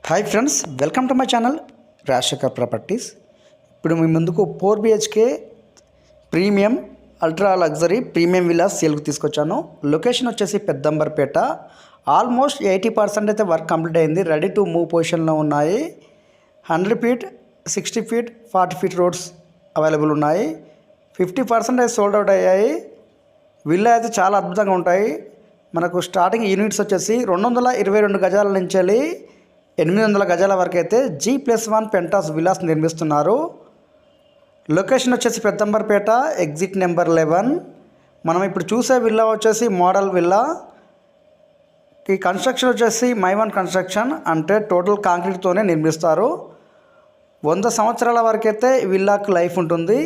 Hi friends, welcome to my channel Rajasekhar properties. ఇప్పుడు మీ ముందుకు 4 BHK premium ultra luxury premium villas సేల్కి తీసుకొచ్చాను. Location వచ్చేసి పెద్దంబర్పేట. ఆల్మోస్ట్ 80% అయితే వర్క్ కంప్లీట్ అయింది. రెడీ టు మూవ్ పొజిషన్లో ఉన్నాయి. 100 feet, 60 feet, 40 feet roads available ఉన్నాయి. 50% అయితే సోల్డ్ అవుట్ అయ్యాయి. విల్లా అయితే చాలా అద్భుతంగా ఉంటాయి. మనకు స్టార్టింగ్ యూనిట్స్ వచ్చేసి 222 గజాల నుంచి వెళ్ళి 800 గజాల వరకు అయితే G+1 పెంటాస్ విల్లాస్ నిర్మిస్తున్నారు. లొకేషన్ వచ్చేసి పెద్దంబర్పేట, ఎగ్జిట్ నెంబర్ 11. మనం ఇప్పుడు చూసే విల్లా వచ్చేసి మోడల్ విల్లా. ఈ కన్స్ట్రక్షన్ వచ్చేసి మై1 కన్స్ట్రక్షన్, అంటే టోటల్ కాంక్రీట్తోనే నిర్మిస్తారు. 100 సంవత్సరాల వరకు అయితే విల్లాకు లైఫ్ ఉంటుంది.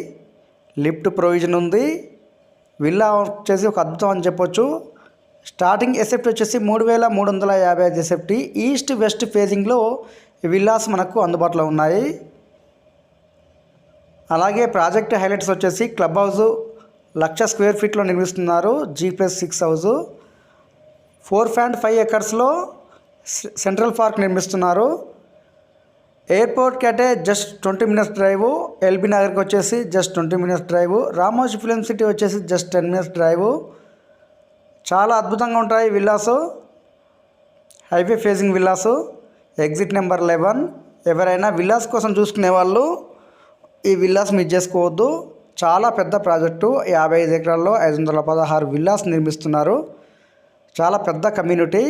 లిఫ్ట్ ప్రొవిజన్ ఉంది. విల్లా వచ్చేసి ఒక అద్భుతం అని చెప్పొచ్చు. స్టార్టింగ్ ఎసెప్ట్ వచ్చేసి 3355 ఎసెప్ట్. ఈస్ట్ వెస్ట్ ఫేజింగ్లో విల్లాస్ మనకు అందుబాటులో ఉన్నాయి. అలాగే ప్రాజెక్ట్ హైలైట్స్ వచ్చేసి క్లబ్ హౌస్ 1,00,000 స్క్వేర్ ఫీట్లో నిర్మిస్తున్నారు. G+6 house. 4.5 ఎకర్స్లో సెంట్రల్ పార్క్ నిర్మిస్తున్నారు. ఎయిర్పోర్ట్కి అయితే జస్ట్ 20 మినిట్స్ డ్రైవ్. ఎల్బీ నగర్కి వచ్చేసి just 20 minutes drive. Ramoji film city వచ్చేసి జస్ట్ 10 మినిట్స్ డ్రైవ్. చాలా అద్భుతంగా ఉంటాయి villas. Highway facing villas. Exit number 11. ఎవరైనా విల్లాస్ కోసం చూసుకునే వాళ్ళు ఈ విల్లాస్ మిస్ చేసుకోవద్దు. చాలా పెద్ద ప్రాజెక్టు. 55 ఎకరాల్లో 516 విల్లాస్ నిర్మిస్తున్నారు. చాలా పెద్ద కమ్యూనిటీ.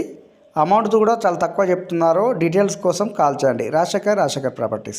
అమౌంట్ కూడా చాలా తక్కువ చెప్తున్నారు. డీటెయిల్స్ కోసం కాల్ చేయండి. రాజశేఖర్ ప్రాపర్టీస్.